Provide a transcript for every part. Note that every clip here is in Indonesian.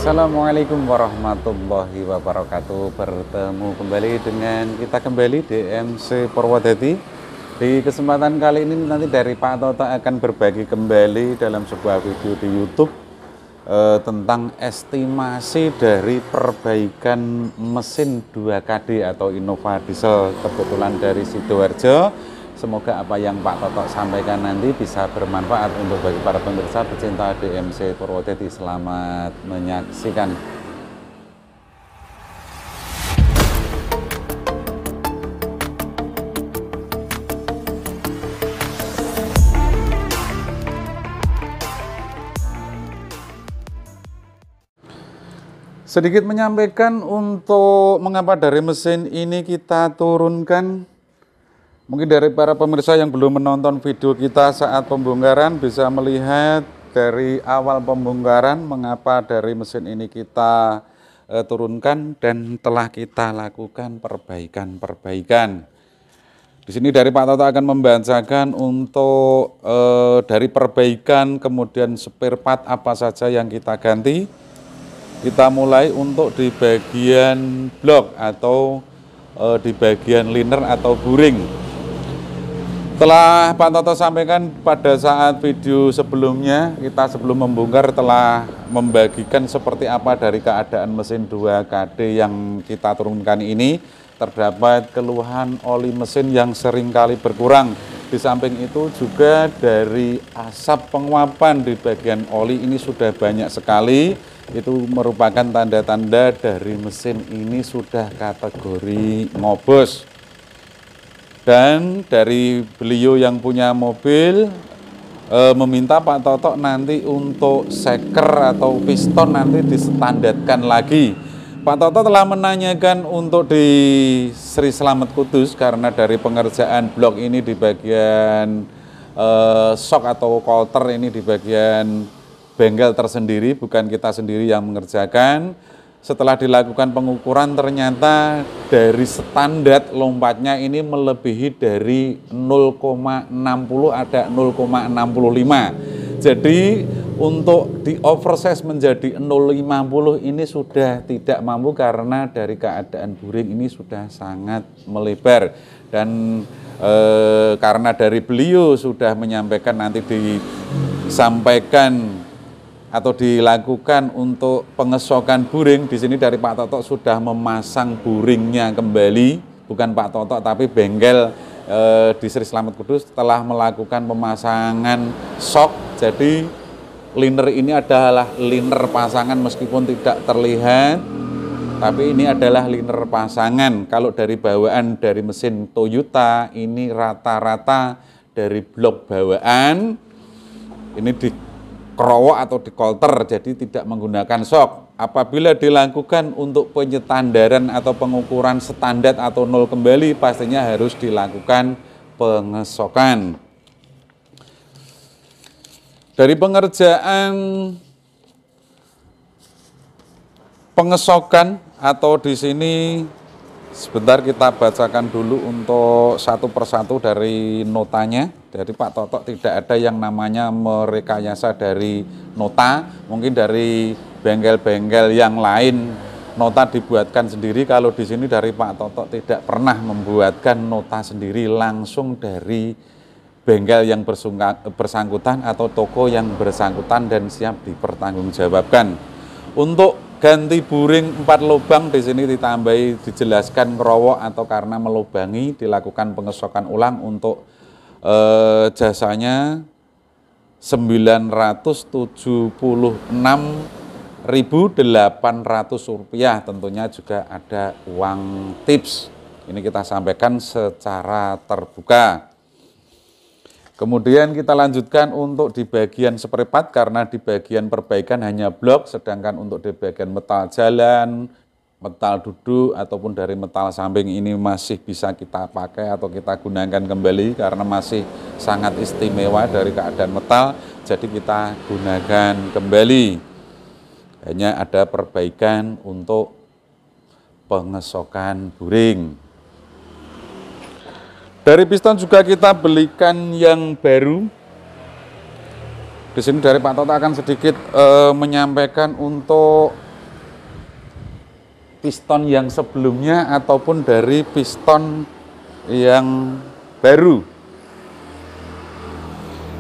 Assalamualaikum warahmatullahi wabarakatuh. Bertemu kembali dengan kita kembali di MC Purwodadi. Di kesempatan kali ini nanti dari Pak Toto akan berbagi kembali dalam sebuah video di YouTube tentang estimasi dari perbaikan mesin 2KD atau Innova Diesel, kebetulan dari Sidoarjo. Semoga apa yang Pak Toto sampaikan nanti bisa bermanfaat untuk bagi para pemirsa pecinta DMC Purwodadi. Selamat menyaksikan. Sedikit menyampaikan untuk mengapa dari mesin ini kita turunkan. Mungkin dari para pemirsa yang belum menonton video kita saat pembongkaran bisa melihat dari awal pembongkaran mengapa dari mesin ini kita turunkan dan telah kita lakukan perbaikan-perbaikan. Di sini dari Pak Toto akan membacakan untuk dari perbaikan, kemudian spare part apa saja yang kita ganti. Kita mulai untuk di bagian blok atau di bagian liner atau buring. Telah Pak Toto sampaikan pada saat video sebelumnya, kita sebelum membongkar telah membagikan seperti apa dari keadaan mesin 2KD yang kita turunkan ini. Terdapat keluhan oli mesin yang seringkali berkurang. Di samping itu juga dari asap penguapan di bagian oli ini sudah banyak sekali. Itu merupakan tanda-tanda dari mesin ini sudah kategori ngobos. Dan dari beliau yang punya mobil meminta Pak Toto nanti untuk seker atau piston nanti distandarkan lagi. Pak Toto telah menanyakan untuk di Sri Slamet Kudus karena dari pengerjaan blok ini di bagian shock atau coulter ini di bagian bengkel tersendiri, bukan kita sendiri yang mengerjakan. Setelah dilakukan pengukuran ternyata dari standar lompatnya ini melebihi dari 0,60 ada 0,65. Jadi untuk di oversize menjadi 0,50 ini sudah tidak mampu karena dari keadaan buring ini sudah sangat melebar. Dan karena dari beliau sudah menyampaikan nanti disampaikan atau dilakukan untuk pengesokan buring. Di sini dari Pak Toto sudah memasang buringnya kembali, bukan Pak Toto tapi bengkel di Sri Slamet Kudus telah melakukan pemasangan sok. Jadi liner ini adalah liner pasangan meskipun tidak terlihat, tapi ini adalah liner pasangan. Kalau dari bawaan dari mesin Toyota ini rata-rata dari blok bawaan ini di kerowok atau di coulter, jadi tidak menggunakan shock. Apabila dilakukan untuk penyetandaran atau pengukuran standar atau nol kembali, pastinya harus dilakukan pengesokan. Dari pengerjaan pengesokan atau di sini sebentar kita bacakan dulu untuk satu persatu dari notanya. Dari Pak Toto tidak ada yang namanya merekayasa dari nota. Mungkin dari bengkel-bengkel yang lain nota dibuatkan sendiri. Kalau di sini dari Pak Toto tidak pernah membuatkan nota sendiri, langsung dari bengkel yang bersangkutan atau toko yang bersangkutan dan siap dipertanggungjawabkan. Untuk ganti buring 4 lubang di sini ditambahi dijelaskan ngerowok atau karena melubangi, dilakukan pengesokan ulang untuk jasanya 976.800 rupiah. Tentunya juga ada uang tips. Ini kita sampaikan secara terbuka. Kemudian kita lanjutkan untuk di bagian spare part karena di bagian perbaikan hanya blok, sedangkan untuk di bagian metal jalan, metal duduk ataupun dari metal samping ini masih bisa kita pakai atau kita gunakan kembali karena masih sangat istimewa dari keadaan metal, jadi kita gunakan kembali. Hanya ada perbaikan untuk pengesokan buring. Dari piston juga kita belikan yang baru. Di sini dari Pak Toto akan sedikit menyampaikan untuk piston yang sebelumnya ataupun dari piston yang baru.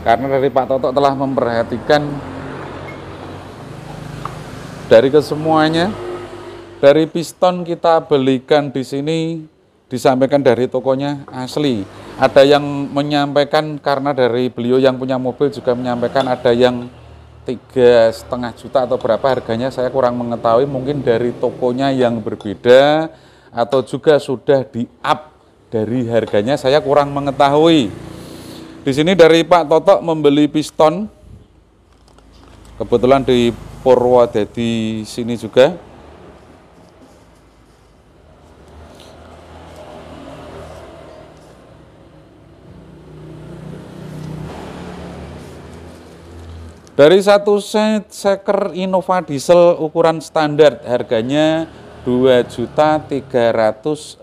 Karena dari Pak Toto telah memperhatikan dari kesemuanya, dari piston kita belikan di sini disampaikan dari tokonya asli. Ada yang menyampaikan karena dari beliau yang punya mobil juga menyampaikan ada yang 3,5 juta atau berapa harganya, saya kurang mengetahui, mungkin dari tokonya yang berbeda atau juga sudah di up dari harganya, saya kurang mengetahui. Di sini dari Pak Toto membeli piston, kebetulan di Purwodadi sini juga. Dari satu set seker Innova diesel ukuran standar harganya Rp2.350.000.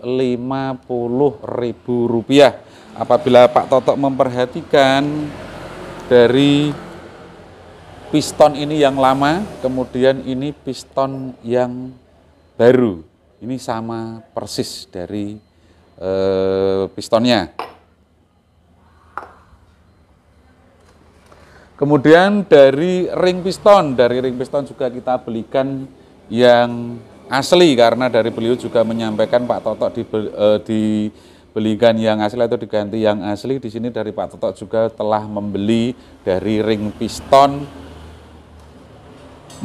Apabila Pak Toto memperhatikan dari piston ini yang lama, kemudian ini piston yang baru, ini sama persis dari pistonnya. Kemudian dari ring piston juga kita belikan yang asli karena dari beliau juga menyampaikan Pak Toto dibelikan yang asli atau diganti yang asli. Di sini dari Pak Toto juga telah membeli dari ring piston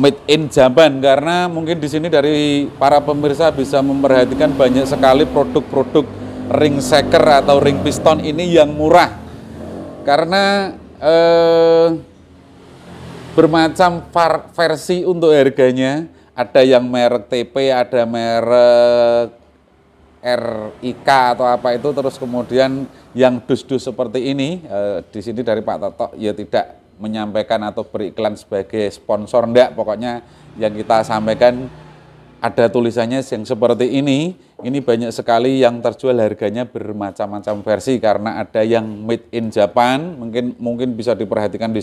made in Japan, karena mungkin di sini dari para pemirsa bisa memperhatikan banyak sekali produk-produk ring shaker atau ring piston ini yang murah karena bermacam versi untuk harganya. Ada yang merek TP, ada merek RIK atau apa itu, terus kemudian yang dus-dus seperti ini. Di sini dari Pak Toto ya tidak menyampaikan atau beriklan sebagai sponsor, enggak, pokoknya yang kita sampaikan ada tulisannya yang seperti ini banyak sekali yang terjual harganya bermacam-macam versi karena ada yang made in Japan, mungkin bisa diperhatikan di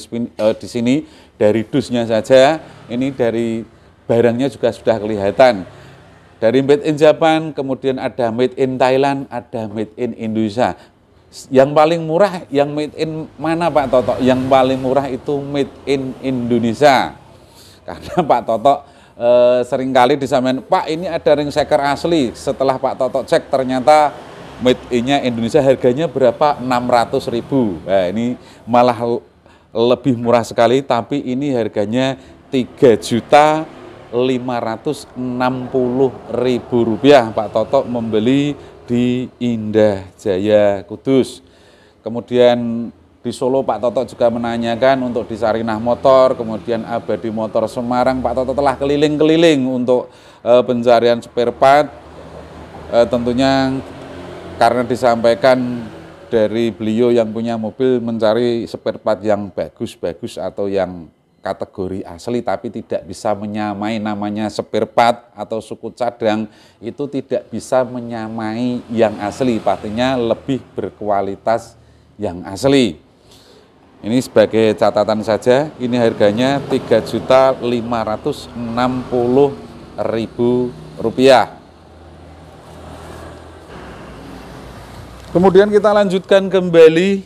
sini dari dusnya saja, ini dari barangnya juga sudah kelihatan. Dari made in Japan, kemudian ada made in Thailand, ada made in Indonesia. Yang paling murah yang made in mana Pak Toto? Yang paling murah itu made in Indonesia. Karena Pak Toto seringkali disampaikan, Pak ini ada ring shaker asli, setelah Pak Toto cek ternyata made in-nya Indonesia, harganya berapa? 600.000. Nah, ini malah lebih murah sekali, tapi ini harganya Rp3.560.000. Pak Toto membeli di Indah Jaya Kudus. Kemudian di Solo Pak Toto juga menanyakan untuk di Sarinah Motor, kemudian Abadi Motor Semarang. Pak Toto telah keliling-keliling untuk pencarian spare part. Tentunya karena disampaikan dari beliau yang punya mobil mencari spare part yang bagus-bagus atau yang kategori asli, tapi tidak bisa menyamai namanya spare part atau suku cadang, itu tidak bisa menyamai yang asli, pastinya lebih berkualitas yang asli. Ini sebagai catatan saja, ini harganya Rp3.560.000. Kemudian kita lanjutkan kembali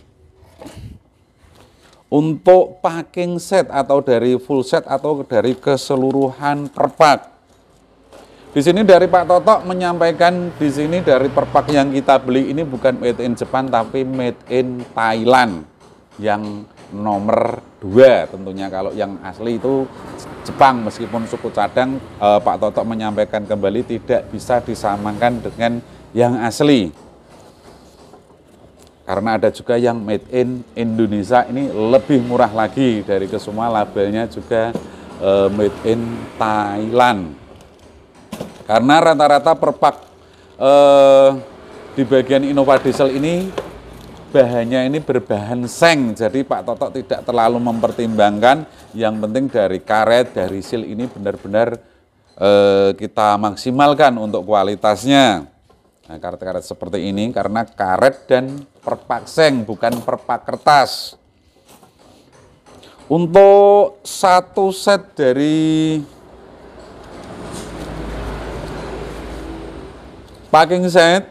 untuk packing set atau dari full set atau dari keseluruhan perpak. Di sini dari Pak Toto menyampaikan di sini dari perpak yang kita beli ini bukan made in Jepang tapi made in Thailand. Yang nomor 2 tentunya, kalau yang asli itu Jepang, meskipun suku cadang Pak Toto menyampaikan kembali tidak bisa disamakan dengan yang asli. Karena ada juga yang made in Indonesia, ini lebih murah lagi, dari kesemua labelnya juga made in Thailand. Karena rata-rata perpak di bagian Innova Diesel ini bahannya ini berbahan seng, jadi Pak Toto tidak terlalu mempertimbangkan, yang penting dari karet, dari seal ini benar-benar kita maksimalkan untuk kualitasnya. Nah, karet-karet seperti ini karena karet dan perpak seng, bukan perpak kertas. Untuk satu set dari packing set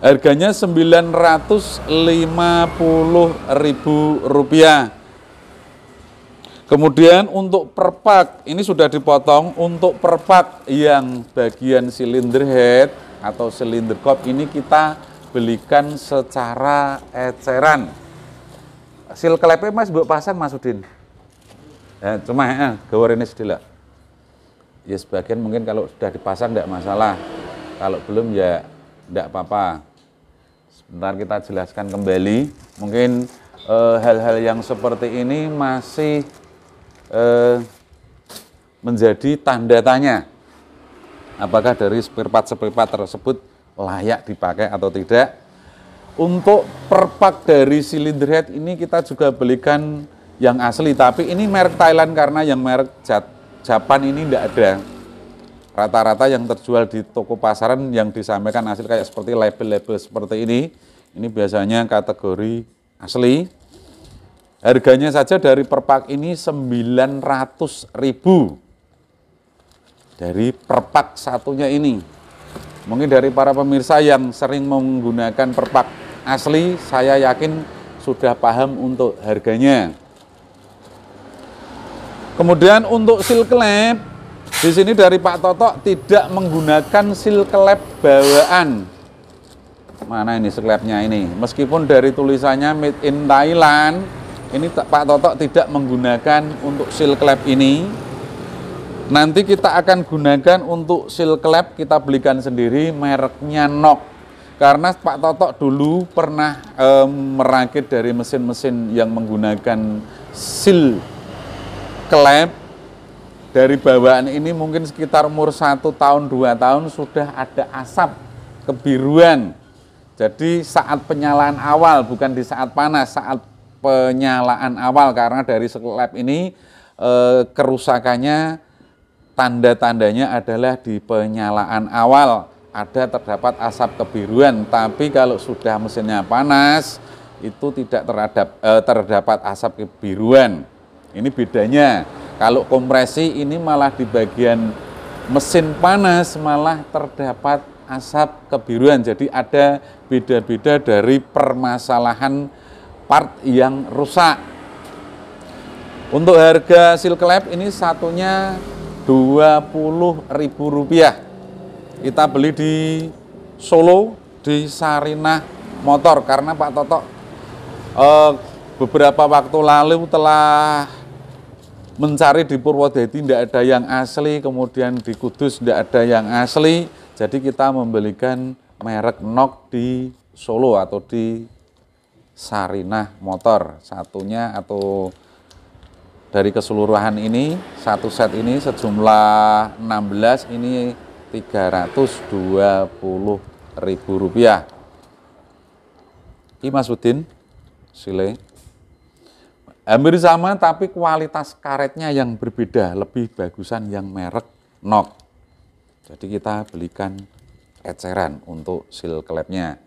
harganya Rp950.000. Kemudian untuk per pak ini sudah dipotong. Untuk per pak yang bagian silinder head atau silinder kop ini kita belikan secara eceran. Seal klepnya Mas mbok pasang Mas Udin. Ya, cuma gawar ini sedih. Ya sebagian mungkin kalau sudah dipasang tidak masalah. Kalau belum ya tidak apa-apa. Sebentar kita jelaskan kembali. Mungkin hal-hal yang seperti ini masih menjadi tanda tanya apakah dari spare part tersebut layak dipakai atau tidak. Untuk per pak dari silinder head ini kita juga belikan yang asli, tapi ini merek Thailand karena yang merek Japan ini tidak ada. Rata-rata yang terjual di toko pasaran yang disampaikan asli kayak seperti label-label seperti ini biasanya kategori asli. Harganya saja dari per pak ini 900.000 dari per pak satunya ini. Mungkin dari para pemirsa yang sering menggunakan per pak asli, saya yakin sudah paham untuk harganya. Kemudian untuk seal klep, di sini dari Pak Toto tidak menggunakan seal klep bawaan. Mana ini seal klepnya ini? Meskipun dari tulisannya made in Thailand, ini Pak Toto tidak menggunakan untuk seal klep ini. Nanti kita akan gunakan untuk seal klep, kita belikan sendiri mereknya NOK. Karena Pak Toto dulu pernah merakit dari mesin-mesin yang menggunakan seal klep. Dari bawaan ini mungkin sekitar umur 1 tahun, 2 tahun sudah ada asap kebiruan. Jadi saat penyalaan awal, bukan di saat panas, saat penyalaan awal, karena dari klep ini kerusakannya tanda-tandanya adalah di penyalaan awal ada terdapat asap kebiruan, tapi kalau sudah mesinnya panas itu tidak terdapat asap kebiruan. Ini bedanya. Kalau kompresi ini malah di bagian mesin panas malah terdapat asap kebiruan. Jadi ada beda-beda dari permasalahan part yang rusak. Untuk harga seal klep ini satunya Rp20.000. Kita beli di Solo di Sarinah Motor karena Pak Toto beberapa waktu lalu telah mencari di Purwodadi tidak ada yang asli, kemudian di Kudus tidak ada yang asli. Jadi kita membelikan merek NOK di Solo atau di Sarinah Motor. Satunya atau dari keseluruhan ini, satu set ini sejumlah 16, ini Rp320.000. Ini Mas Udin, sile. Hampir sama tapi kualitas karetnya yang berbeda, lebih bagusan yang merek NOK. Jadi kita belikan eceran untuk seal klepnya.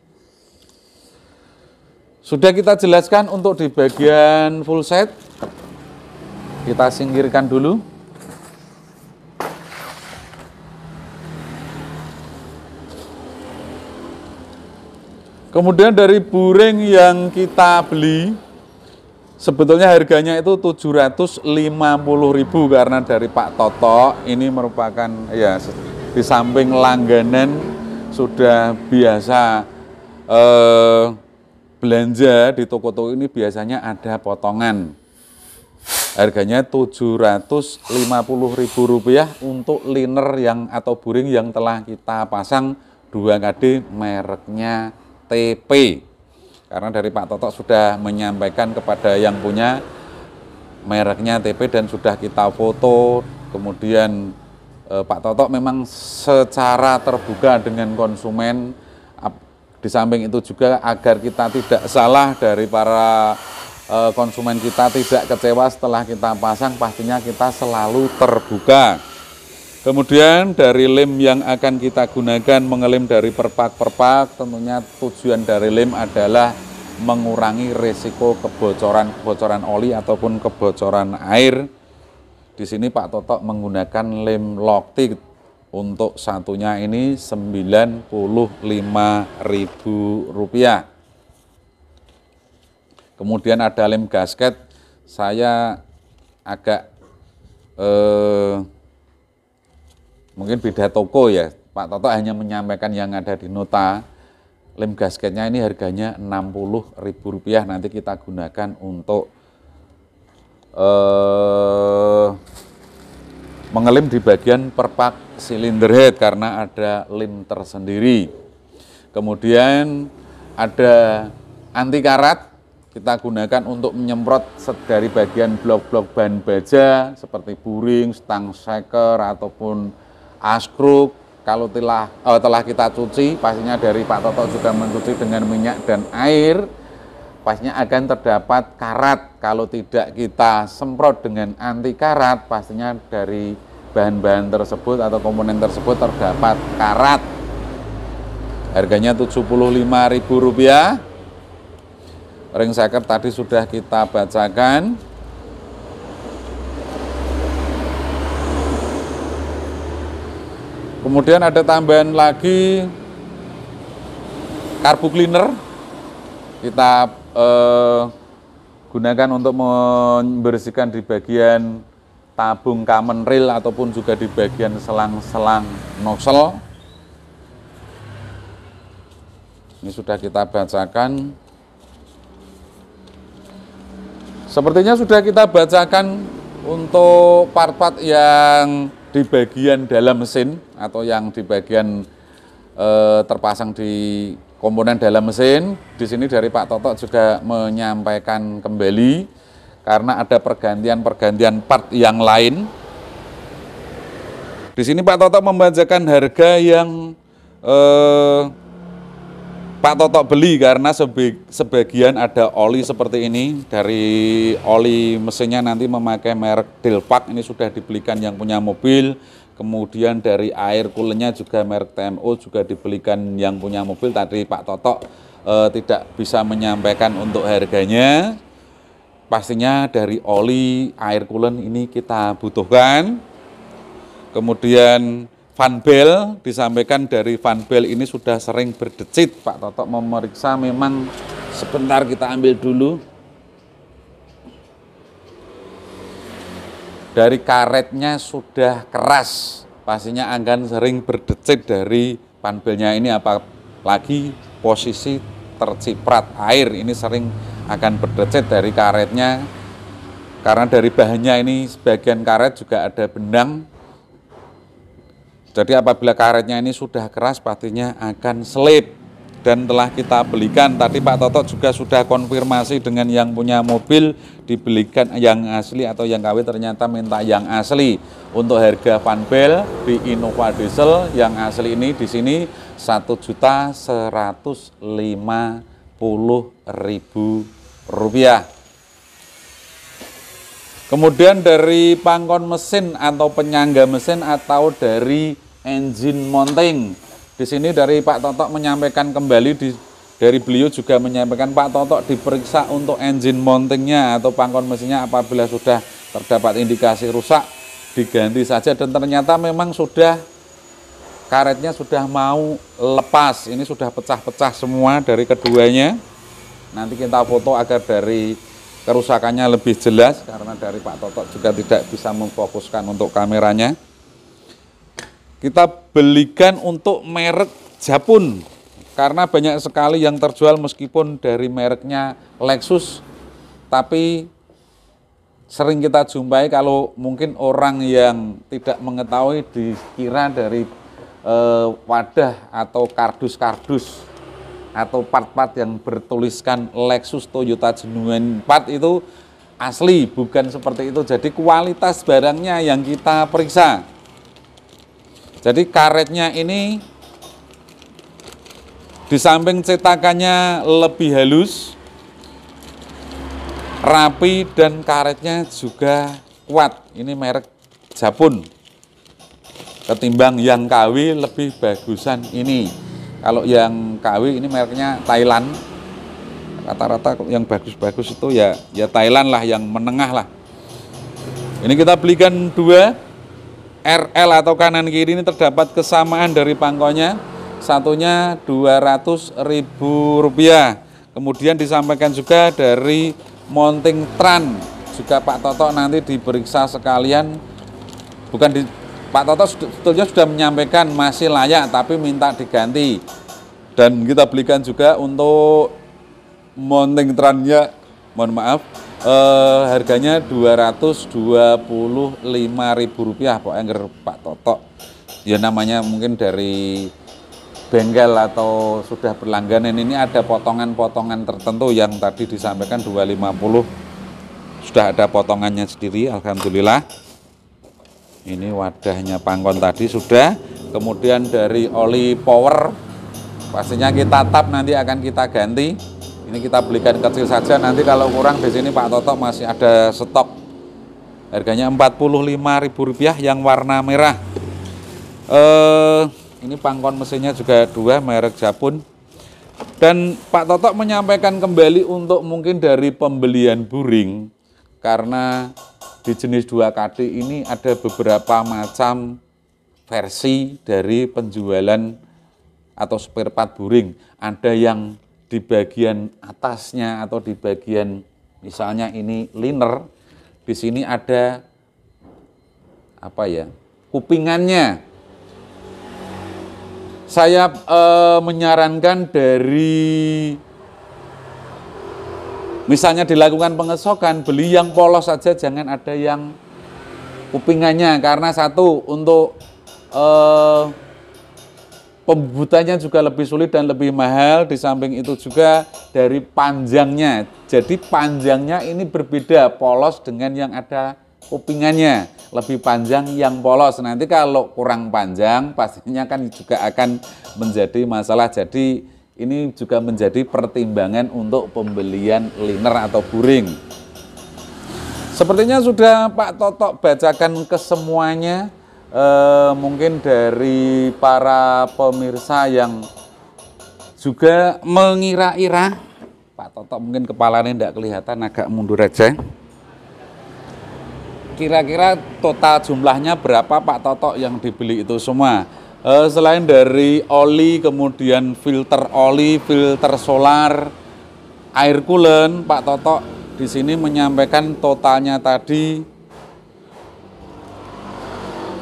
Sudah kita jelaskan untuk di bagian full set. Kita singkirkan dulu. Kemudian dari buring yang kita beli, sebetulnya harganya itu Rp750.000 karena dari Pak Toto ini merupakan ya di samping langganan sudah biasa belanja di toko-toko ini biasanya ada potongan. Harganya Rp750.000 untuk liner yang atau buring yang telah kita pasang 2KD mereknya TP. Karena dari Pak Toto sudah menyampaikan kepada yang punya mereknya TP dan sudah kita foto. Kemudian Pak Toto memang secara terbuka dengan konsumen. Di samping itu juga agar kita tidak salah dari para konsumen kita tidak kecewa setelah kita pasang, pastinya kita selalu terbuka. Kemudian dari lem yang akan kita gunakan mengelem dari per pak, tentunya tujuan dari lem adalah mengurangi risiko kebocoran oli ataupun kebocoran air. Di sini Pak Toto menggunakan lem Lokti Untuk satunya ini Rp95.000. Kemudian ada lem gasket, saya agak mungkin beda toko ya, Pak Toto hanya menyampaikan yang ada di nota. Lem gasketnya ini harganya Rp60.000, nanti kita gunakan untuk mengelem di bagian perpak silinder head karena ada lem tersendiri. Kemudian ada anti karat, kita gunakan untuk menyemprot dari bagian blok-blok ban baja seperti buring, stang seker ataupun askruk. Kalau telah kita cuci, pastinya dari Pak Toto juga mencuci dengan minyak dan air, pastinya akan terdapat karat. Kalau tidak kita semprot dengan anti karat, pastinya dari bahan-bahan tersebut atau komponen tersebut terdapat karat. Harganya Rp75.000. Ring seker tadi sudah kita bacakan. Kemudian ada tambahan lagi karbu cleaner, kita gunakan untuk membersihkan di bagian tabung common rail ataupun juga di bagian selang-selang nozzle. Ini sudah kita bacakan. Sepertinya sudah kita bacakan untuk part-part yang di bagian dalam mesin atau yang di bagian terpasang di komponen dalam mesin. Di sini dari Pak Toto juga menyampaikan kembali karena ada pergantian part yang lain. Di sini Pak Toto membacakan harga yang Pak Toto beli karena sebagian ada oli seperti ini. Dari oli mesinnya nanti memakai merek Delpak, ini sudah dibelikan yang punya mobil. Kemudian dari air coolernya juga merek TMO juga dibelikan yang punya mobil. Tadi Pak Toto tidak bisa menyampaikan untuk harganya. Pastinya dari oli air cooler ini kita butuhkan. Kemudian fan bell, disampaikan dari fan bell ini sudah sering berdecit. Pak Toto memeriksa, memang sebentar kita ambil dulu. Dari karetnya sudah keras, pastinya akan sering berdecit dari fan bellnya ini, apalagi posisi terciprat air ini sering akan berdecit dari karetnya. Karena dari bahannya ini sebagian karet juga ada benang. Jadi apabila karetnya ini sudah keras, pastinya akan selip. Dan telah kita belikan, tadi Pak Toto juga sudah konfirmasi dengan yang punya mobil, dibelikan yang asli atau yang KW, ternyata minta yang asli. Untuk harga fan bell di Innova Diesel yang asli ini di sini Rp1.150.000. Kemudian dari pangkon mesin atau penyangga mesin atau dari engine mounting. Di sini dari Pak Toto menyampaikan kembali, dari beliau juga menyampaikan Pak Toto diperiksa untuk engine mountingnya atau pangkon mesinnya, apabila sudah terdapat indikasi rusak diganti saja, dan ternyata memang sudah karetnya sudah mau lepas. Ini sudah pecah-pecah semua dari keduanya. Nanti kita foto agar dari kerusakannya lebih jelas, karena dari Pak Toto juga tidak bisa memfokuskan untuk kameranya. Kita belikan untuk merek Japun, karena banyak sekali yang terjual meskipun dari mereknya Lexus, tapi sering kita jumpai kalau mungkin orang yang tidak mengetahui dikira dari wadah atau kardus-kardus atau part-part yang bertuliskan Lexus Toyota Genuine Part itu asli, bukan seperti itu. Jadi kualitas barangnya yang kita periksa. Jadi karetnya ini di samping cetakannya lebih halus, rapi, dan karetnya juga kuat. Ini merek Japun. Ketimbang yang KW lebih bagusan ini. Kalau yang KW ini mereknya Thailand. Rata-rata yang bagus-bagus itu ya Thailand lah, yang menengah lah. Ini kita belikan dua RL atau kanan kiri ini terdapat kesamaan dari pangkonya, satunya Rp200.000. Kemudian disampaikan juga dari mounting tran, juga Pak Toto nanti diperiksa sekalian, bukan di Pak Toto sebetulnya sudah menyampaikan masih layak tapi minta diganti, dan kita belikan juga untuk mounting trannya, mohon maaf, harganya Rp225.000 pokoknya Pak Toto. Ya namanya mungkin dari bengkel atau sudah berlangganan ini ada potongan-potongan tertentu yang tadi disampaikan 250 sudah ada potongannya sendiri, alhamdulillah. Ini wadahnya pangkon tadi sudah. Kemudian dari oli power pastinya kita tap, nanti akan kita ganti. Ini kita belikan kecil saja, nanti kalau kurang di sini Pak Toto masih ada stok. Harganya Rp45.000 yang warna merah. Ini pangkon mesinnya juga 2 merek Japun. Dan Pak Toto menyampaikan kembali untuk mungkin dari pembelian buring, karena di jenis 2KD ini ada beberapa macam versi dari penjualan atau spare part buring. Ada yang di bagian atasnya atau di bagian misalnya ini liner, di sini ada apa ya, kupingannya. Saya menyarankan dari misalnya dilakukan pengesokan, beli yang polos saja, jangan ada yang kupingannya, karena satu untuk pembubutannya juga lebih sulit dan lebih mahal. Di samping itu juga dari panjangnya. Jadi panjangnya ini berbeda, polos dengan yang ada kupingannya. Lebih panjang yang polos. Nanti kalau kurang panjang pastinya kan juga akan menjadi masalah. Jadi ini juga menjadi pertimbangan untuk pembelian liner atau buring. Sepertinya sudah Pak Toto bacakan ke semuanya. Mungkin dari para pemirsa yang juga mengira-ira, Pak Toto mungkin kepalanya tidak kelihatan, agak mundur aja. Kira-kira total jumlahnya berapa Pak Toto yang dibeli itu semua? Selain dari oli, kemudian filter oli, filter solar, air coolant, Pak Toto di sini menyampaikan totalnya tadi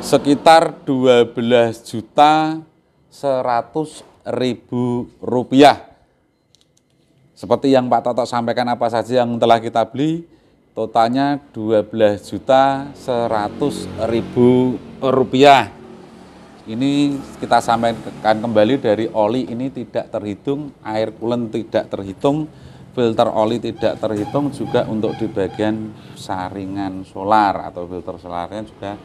sekitar Rp12.100.000. Seperti yang Pak Toto sampaikan apa saja yang telah kita beli, totalnya Rp12.100.000. Ini kita sampaikan kembali dari oli ini tidak terhitung, air coolant tidak terhitung, filter oli tidak terhitung, juga untuk di bagian saringan solar atau filter solarnya juga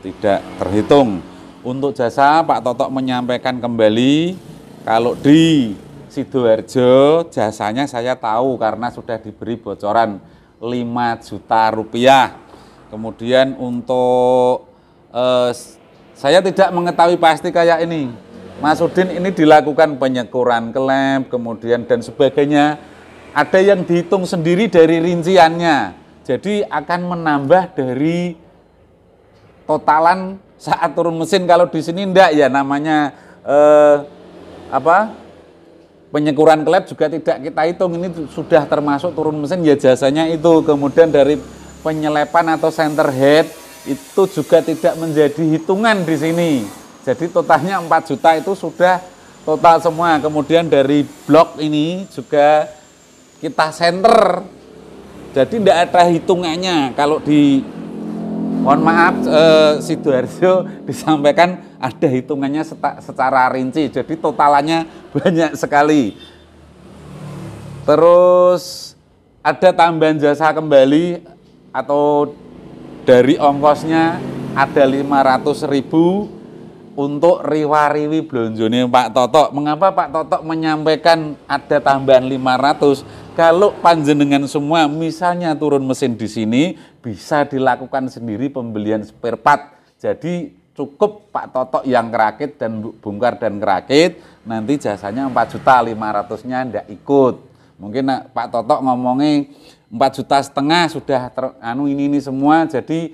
tidak terhitung. Untuk jasa Pak Toto menyampaikan kembali, kalau di Sidoarjo jasanya saya tahu karena sudah diberi bocoran Rp5 juta. Kemudian untuk saya tidak mengetahui pasti kayak ini, Mas Udin, ini dilakukan penyekuran klep kemudian dan sebagainya, ada yang dihitung sendiri dari rinciannya, jadi akan menambah dari totalan saat turun mesin. Kalau di sini enggak, ya namanya penyekuran klep juga tidak kita hitung, ini sudah termasuk turun mesin ya jasanya itu. Kemudian dari penyelepan atau center head itu juga tidak menjadi hitungan di sini. Jadi totalnya 4 juta itu sudah total semua. Kemudian dari blok ini juga kita center, jadi tidak ada hitungannya. Kalau di mohon maaf, Sidoarjo disampaikan ada hitungannya secara rinci, jadi totalannya banyak sekali. Terus ada tambahan jasa kembali atau dari ongkosnya ada 500.000 untuk riwa-riwi blonjone Pak Toto. Mengapa Pak Toto menyampaikan ada tambahan 500? Kalau panjenengan semua misalnya turun mesin di sini, bisa dilakukan sendiri pembelian spare part. Jadi cukup Pak Toto yang kerakit dan bongkar dan kerakit, nanti jasanya 4 juta, 500-nya ndak ikut. Mungkin Pak Toto ngomongnya 4,5 juta sudah ini semua, jadi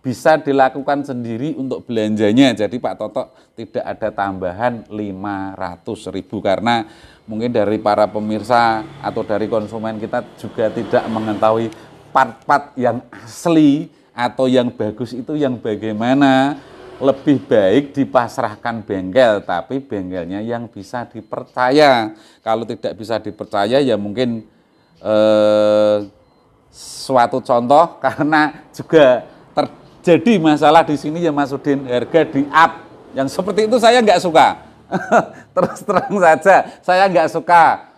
bisa dilakukan sendiri untuk belanjanya. Jadi Pak Toto tidak ada tambahan 500.000 karena mungkin dari para pemirsa atau dari konsumen kita juga tidak mengetahui part-part yang asli atau yang bagus itu yang bagaimana. Lebih baik dipasrahkan bengkel, tapi bengkelnya yang bisa dipercaya. Kalau tidak bisa dipercaya ya mungkin suatu contoh karena juga terjadi masalah di sini ya Mas Udin, harga di up. Yang seperti itu saya nggak suka. Terus terang saja, saya nggak suka.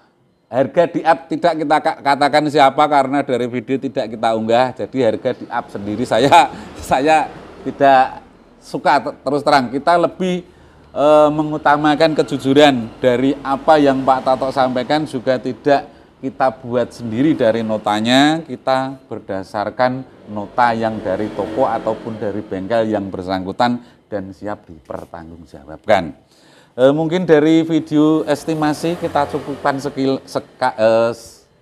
Harga di up tidak kita katakan siapa karena dari video tidak kita unggah. Jadi harga di up sendiri saya tidak suka. Terus terang, kita lebih mengutamakan kejujuran. Dari apa yang Pak Toto sampaikan juga tidak kita buat sendiri dari notanya, kita berdasarkan nota yang dari toko ataupun dari bengkel yang bersangkutan dan siap dipertanggungjawabkan. Mungkin dari video estimasi kita cukupkan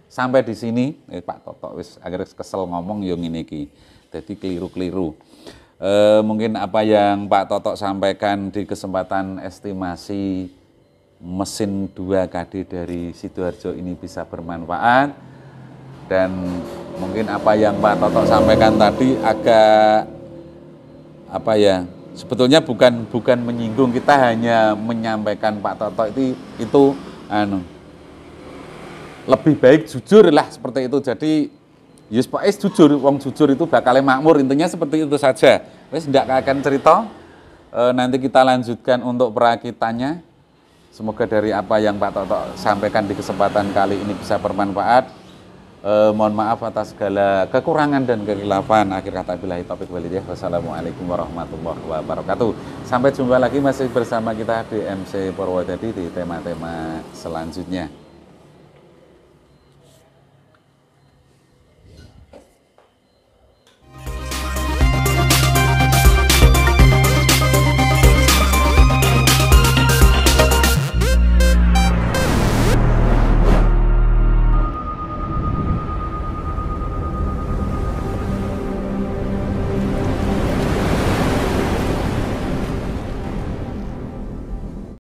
sampai di sini. Pak Toto wis akhirnya kesel ngomong yang ini ki, jadi keliru-keliru. Mungkin apa yang Pak Toto sampaikan di kesempatan estimasi mesin 2KD dari Sidoarjo ini bisa bermanfaat, dan mungkin apa yang Pak Toto sampaikan tadi agak apa ya, sebetulnya bukan menyinggung, kita hanya menyampaikan Pak Toto itu lebih baik jujur lah seperti itu. Jadi yes, pokoknya jujur, wong jujur itu bakal makmur, intinya seperti itu saja. Wes ndak akan cerita, nanti kita lanjutkan untuk perakitannya. Semoga dari apa yang Pak Toto sampaikan di kesempatan kali ini bisa bermanfaat. Mohon maaf atas segala kekurangan dan kekilafan. Akhir kata billahi taufiq wal hidayah. Wassalamualaikum warahmatullahi wabarakatuh. Sampai jumpa lagi masih bersama kita di MC Purwodadi di tema-tema selanjutnya.